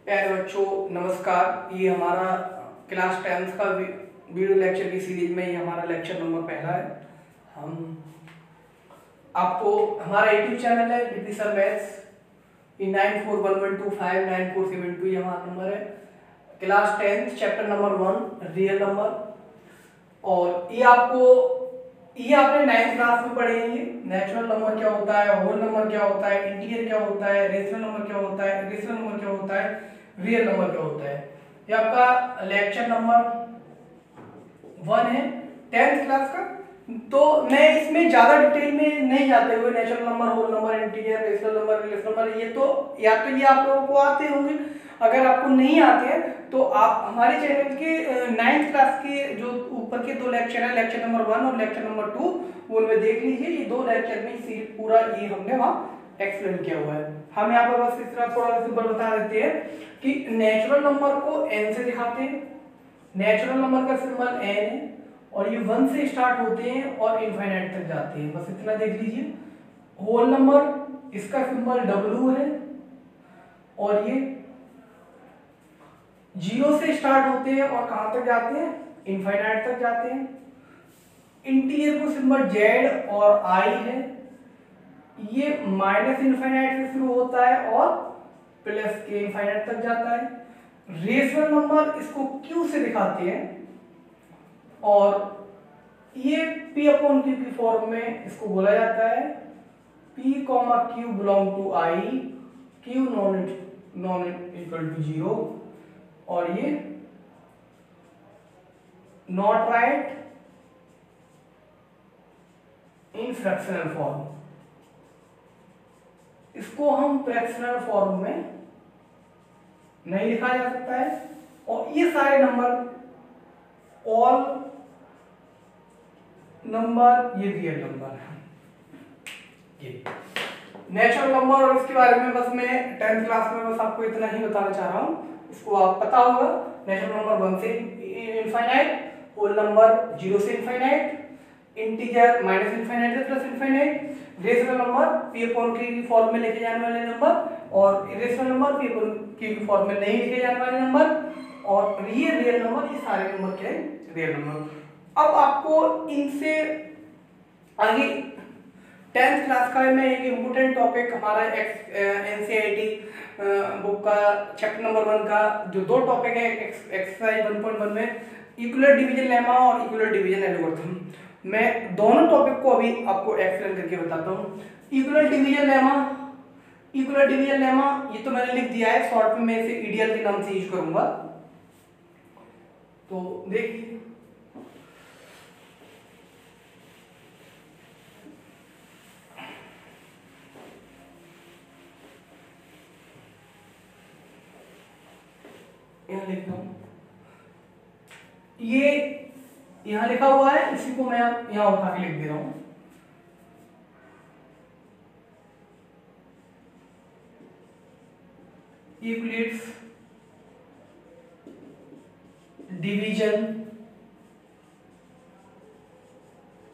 प्यारे बच्चों नमस्कार। ये हमारा क्लास 10th का वीडियो लेक्चर की सीरीज में ये हमारा लेक्चर नंबर पहला है। हम आपको हमारा यूट्यूब चैनल है डीपी सर मैथ्स, ये 9411259472 ये हमारा नंबर है। Class 10th chapter number 1 real number, और ये आपने 9th क्लास में पढ़े हैं। नेचुरल नंबर क्या होता है, होल नंबर क्या होता है, इंटीजर क्या होता है, रेशनल नंबर क्या होता है, इरेशनल नंबर क्या होता है, रियल नंबर क्या होता है। ये आपका लेक्चर नंबर 1 है 10th क्लास का। तो मैं इसमें ज्यादा डिटेल में नहीं जाते हुए natural number, whole number, integer, rational number, relational number, ये तो या तो ये आप लोगों को आते होंगे। अगर आपको नहीं आते हैं तो आप हमारे चैनल के 9th क्लास के जो ऊपर के 2 लेक्चर है, लेक्चर नंबर 1 और लेक्चर नंबर 2, वो उनमें देख लीजिए। ये 2 लेक्चर में पूरा ये हमने वहाँ एक्सप्लेन किया हुआ है। हम यहाँ पर बस इस तरह थोड़ा सा सिंपल बता देते हैं कि नेचुरल नंबर को n से दिखाते हैं। नेचुरल नंबर का सिंबल n है और ये 1 से स्टार्ट होते हैं और इनफाइनाइट तक जाते हैं, बस इतना देख लीजिए। होल नंबर इसका सिंबल w है और ये 0 से स्टार्ट होते हैं और कहां तक जाते हैं, इनफाइनाइट तक जाते हैं। इंटीजर को सिंबल z और i है, ये माइनस इनफाइनाइट से शुरू होता है और प्लस के इनफाइनाइट तक जाता है। रेशनल नंबर इसको q से दिखाते हैं और ये p अपॉन q की फॉर्म में इसको बोला जाता है p, q belong to i, q non equal to 0, और ये not right in fractional form. इसको हम फ्रैक्शनल फॉर्म में नहीं लिखा जा सकता है। और ये सारे नंबर ऑल नंबर ये रियल नंबर है। ये नेचुरल नंबर और इसके बारे में बस मैं 10th क्लास में बस आपको इतना ही बताना चाह रहा हूँ। इसको आप पता होगा। नेचुरल नंबर 1 से इनफाइनाइट, होल नंबर 0 से इनफाइनाइट, इंटीजर माइनस इनफाइनाइट से plus infinite, rational number p upon q की फॉर्म में लिखे जाने वाले नंबर, और irrational number p upon q की फॉर्म में नहीं लिखे जाने वाले नंबर, और ये रियल नंबर, ये सारे नंबर क्या है, रियल नंबर। अब आपको इनसे आगे 10th क्लास का में एक इम्पोर्टेंट टॉपिक हमारा एनसीईआरटी बुक का चैप्टर नंबर 1 का जो 2 टॉपिक है एक्सरसाइज 1.1 में, इक्विलेट डिवीजन लेमा और इक्विलेट डिवीजन एल्गोरिथम। मैं दोनों टॉपिक को अभी आपको एक्सप्लेन करके बताता हूँ। इक्विलेट डिवीजन लेमा ये तो मैंने लिख दिया है, शॉर्ट में मैं इसे ईडीएल के नाम से यूज करूंगा। तो देखिए यहाँ लिखता हूँ, ये यहाँ लिखा हुआ है, इसी को मैं यहाँ उठा के लिख दे रहा हूँ। यूक्लिड्स डिवीजन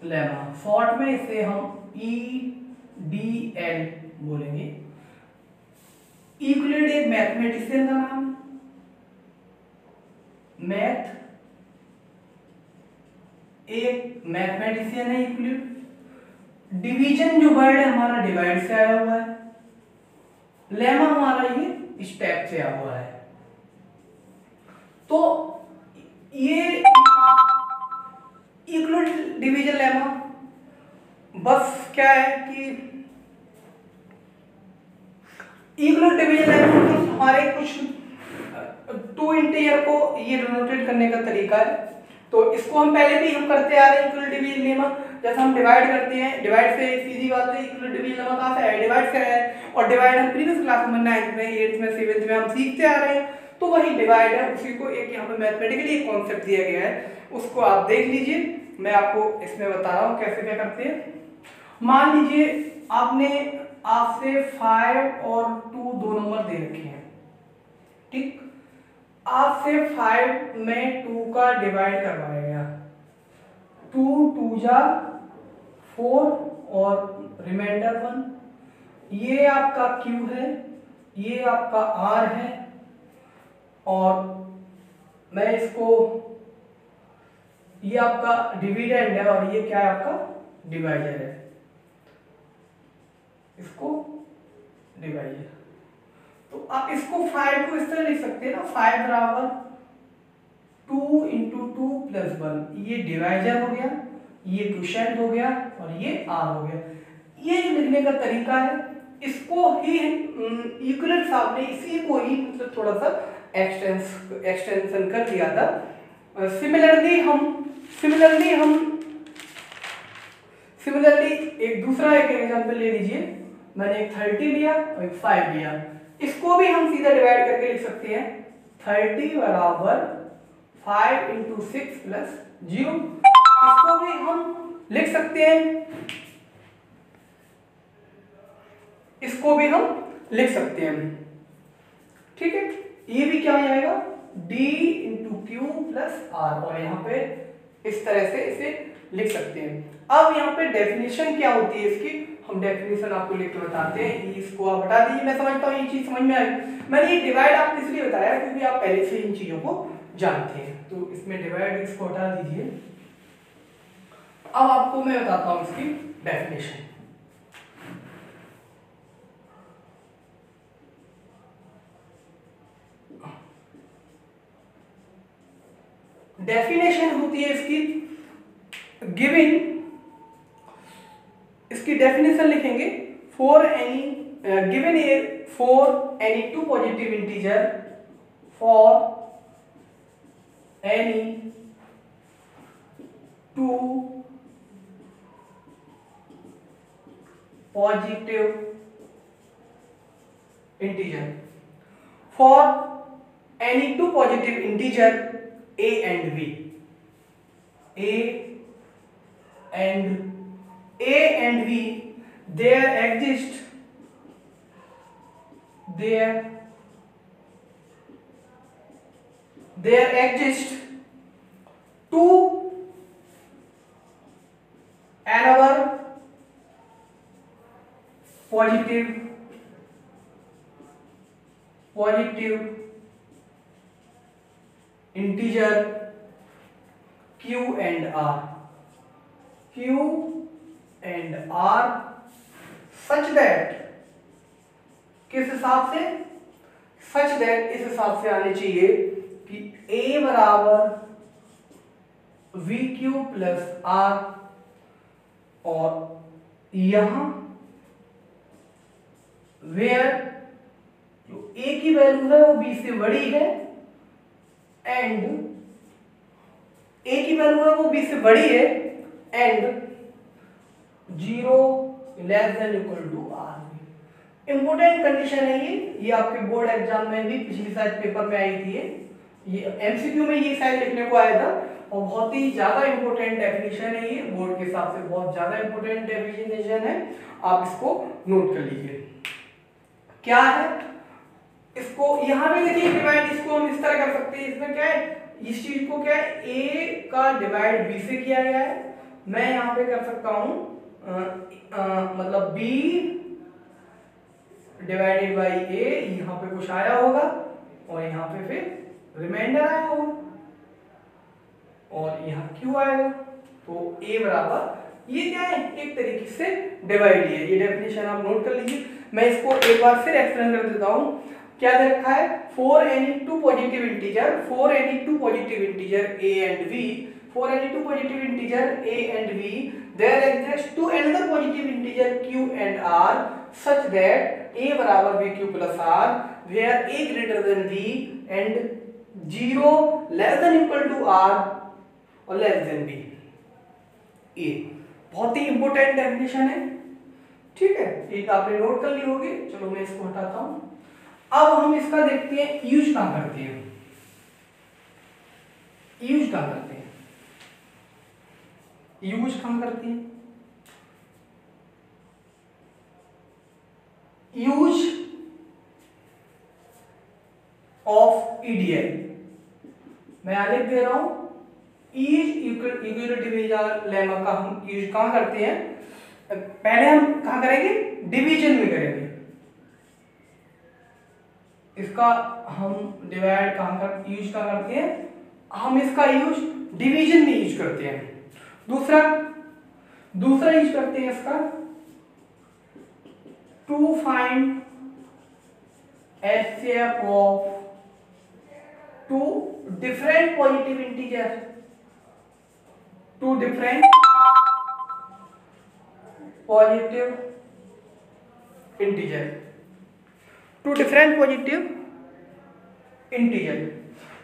लेमा, शॉर्ट में इसे हम EDL बोलेंगे। यूक्लिड एक मैथमेटिशियन का नाम, एक मैथमेटिशियन है यूक्लिड। डिवीजन जो वर्ड है हमारा डिवाइड से आया हुआ है, लेमा हमारा ये स्टेप से आया हुआ है। तो ये यूक्लिड डिवीजन लेमा बस क्या है कि यूक्लिड डिवीजन लेमा तो हमारे कुछ 2 इंटीजर को ये डिनोटेट करने का तरीका है। तो इसको हम पहले भी हम करते आ रहे हैं इक्विलेट डिवीजन लेमा। जैसे हम डिवाइड करते हैं, डिवाइड से सीधी बात है, इक्विलेट डिवीजन लेमा कहां से है, डिवाइड से है। और डिवाइड हम प्रीवियस क्लास में 9th में 8th में 7th में हम सीखते आ रहे हैं, तो वही डिवाइड है। उसी को एक यहाँ पे मैथमेटिकली एक कॉन्सेप्ट दिया गया है, उसको आप देख लीजिए। मैं आपको इसमें बता रहा हूँ कैसे क्या करते हैं। मान लीजिए आपसे 5 और 2 दो नंबर दे रखे हैं, ठीक। आपसे 5 में 2 का डिवाइड करवाया गया, 2 2 जा 4 और रिमाइंडर 1। ये आपका Q है, ये आपका R है, और मैं इसको, ये आपका डिविडेंड है और ये क्या है आपका डिवाइजर है, इसको डिवाइजर। तो आप इसको 5 को इस तरह लिख सकते हैं ना, 5 बराबर 2 इंटू 2 प्लस 1, ये डिवाइजर हो गया, ये क्वोशिएंट हो गया और ये आर हो गया। ये जो लिखने का तरीका है, इसको ही यूक्लिड साहब ने इसी को ही मतलब थोड़ा सा एक्सटेंशन कर दिया था। सिमिलरली एक दूसरा एक एग्जांपल ले लीजिए, मैंने एक 30 लिया और एक 5 लिया, इसको भी हम सीधा डिवाइड करके लिख सकते हैं। 30 बराबर 5 इंटू 6 प्लस 0, इसको भी हम लिख सकते हैं, इसको भी हम लिख सकते हैं, ठीक है। ये भी क्या हो जाएगा d into Q plus R, और यहाँ पे इस तरह से इसे लिख सकते हैं। अब यहाँ पे डेफिनेशन क्या होती है इसकी, हम डेफिनेशन आपको लिख के बताते हैं। इसको आप हटा दीजिए, मैं समझता हूँ ये चीज समझ में आई। मैंने ये डिवाइड आपको इसलिए बताया क्योंकि आप पहले से इन चीजों को जानते हैं। तो इसमें डिवाइड, इसको हटा दीजिए। अब आपको मैं बताता हूँ इसकी डेफिनेशन। डेफिनेशन होती है इसकी गिवन, इसकी डेफिनेशन लिखेंगे for any given A for any two positive integer, for any two positive integer, for any two positive integer a and b, a and b, there exist two another positive integer q and r such that, किस हिसाब से, such that इस हिसाब से आने चाहिए कि a बराबर वी क्यू प्लस आर, और यहां वेयर जो a की वैल्यू है वो b से बड़ी है एंड a की वैल्यू है वो b से बड़ी है and 0 less than equal to R. Important condition है ये आपके बोर्ड एग्जाम में भी पिछली शायद पेपर में आई थी, ये एमसीक्यू में ये शायद लिखने को आया था, और बहुत ही ज्यादा इंपोर्टेंट डेफिनेशन है ये, बोर्ड के हिसाब से बहुत ज्यादा इंपोर्टेंट डेफिनेशन है, आप इसको नोट कर लीजिए। क्या है, इसको यहां भी देखिए डिवाइड, इसको हम इस तरह कर सकते हैं, इसमें क्या है, इस चीज को क्या है, a का डिवाइड b से किया गया है, मैं यहां पे कर सकता हूं मतलब b डिवाइडेड बाई a, यहां पे कुछ आया होगा और यहां पे फिर रिमाइंडर आया होगा और यहां q आएगा, तो a बराबर, ये क्या है, एक तरीके से डिवाइड है, ये डेफिनेशन आप नोट कर लीजिए। मैं इसको एक बार फिर एक्सप्लेन कर देता हूं। क्या दे रखा है, for any two positive integer a and b, for any two positive integer a and b, there exists two another positive integer q and r such that a बराबर bq plus r, where a greater than b and 0 less than equal to r और less than b। ये बहुत ही important definition है, ठीक है, ये आपने note कर ली होगी। चलो मैं इसको हटाता हूं। अब हम इसका देखते हैं यूज कहां करते हैं, यूज कहां करते हैं, यूज कहां करते हैं, यूज ऑफ ईडीआई मैं यहां लिख दे रहा हूं, इज इक्वल डिवीजन लेमा का हम यूज कहां करते हैं, पहले हम कहां करेंगे, डिवीजन में करेंगे। इसका हम डिवाइड यूज कहाँ करते हैं, हम इसका यूज डिवीजन में यूज करते हैं। दूसरा यूज करते हैं इसका to find HCF of two different positive integer, two different positive integer, two different positive integer,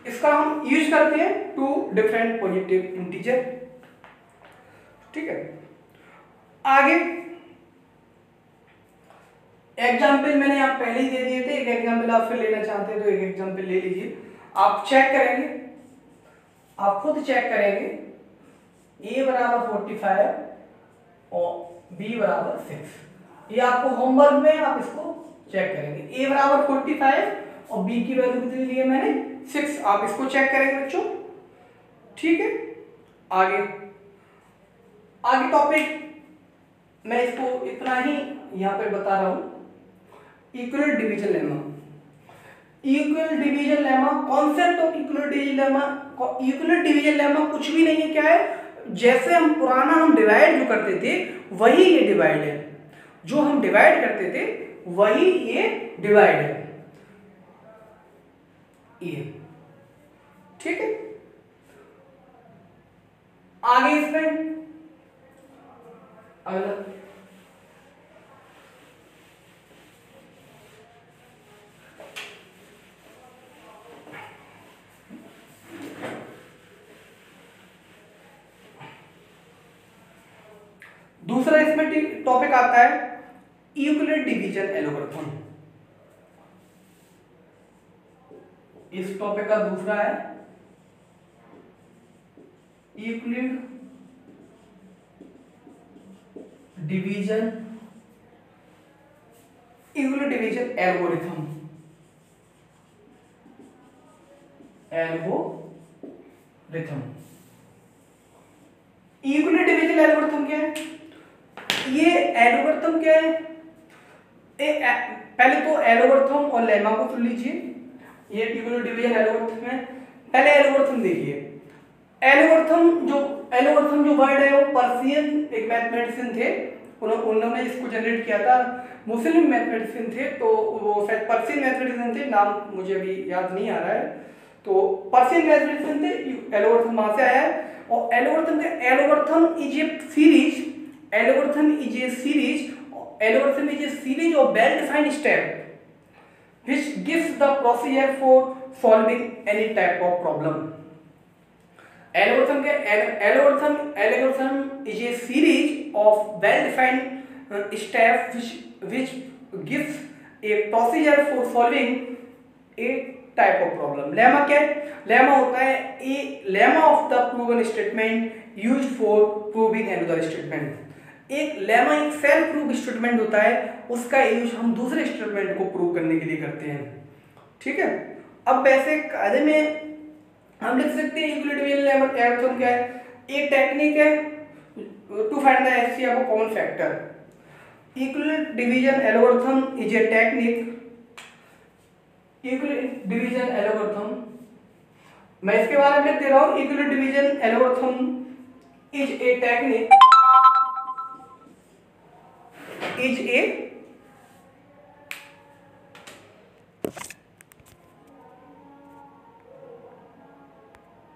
इसका हम यूज करते हैं टू डिफरेंट पॉजिटिव इंटीजर। ठीक है, आगे एग्जाम्पल मैंने आप पहले ही दे दिए थे, एक एग्जाम्पल आप फिर लेना चाहते हैं तो एक एग्जाम्पल ले लीजिए। आप चेक करेंगे, आप खुद चेक करेंगे, a बराबर 45 और b बराबर 6, ये आपको होमवर्क में आप इसको चेक करेंगे। a बराबर 45 और b की वैल्यू कितनी ली है मैंने 6, आप इसको चेक करेंगे बच्चों। ठीक है, आगे टॉपिक मैं इसको इतना ही यहाँ पे बता रहा हूं, equal division lemma. Equal division lemma, concept of equal division lemma, equal division lemma कुछ भी नहीं है, क्या है, जैसे हम पुराना हम डिवाइड जो करते थे वही ये डिवाइड है, जो हम डिवाइड करते थे वही ये डिवाइड है, ये। ठीक है, आगे इसमें अगला दूसरा इसमें टॉपिक आता है यूक्लिड डिवीजन एल्गोरिथम। इस टॉपिक का दूसरा है Euclid division algorithm. Euclid division algorithm क्या है, ये एल्गोरिथम क्या है, पहले तो एल्गोरिथम और लेमा को सुन लीजिए, ये यूक्लिड डिवीजन एल्गोरिथम है। पहले एल्गोरिथम देखिए, एल्गोरिथम जो वर्ड है वो पर्शियन एक मैथमेटिशियन थे, उन्होंने इसको जनरेट किया था, मुस्लिम मैथमेटिशियन थे, तो वो शायद पर्शियन मैथमेटिशियन थे, नाम मुझे अभी याद नहीं आ रहा है, तो पर्शियन मैथमेटिशियन थे, एल्गोरिथम वहां से आया है। और algorithm is A series of well defined step which gives the procedure for solving any type of problem. Algorithm is a series of well-defined steps which gives a procedure for solving a type of problem. Lemma क्या है? Lemma होता है a lemma of the proven statement used for proving another statement. एक lemma एक self prove statement होता है, उसका use हम दूसरे स्टेटमेंट को प्रूव करने के लिए करते हैं। ठीक है, अब वैसे कायदे में हम लिख सकते हैं यूक्लिड डिवीजन एल्गोरिथम क्या है, एक टेक्निक है to find the HCF of common factor. Euclid division algorithm is a technique, Euclid division algorithm, मैं इसके बारे में लिख दे रहा हूं, Euclid division algorithm is a technique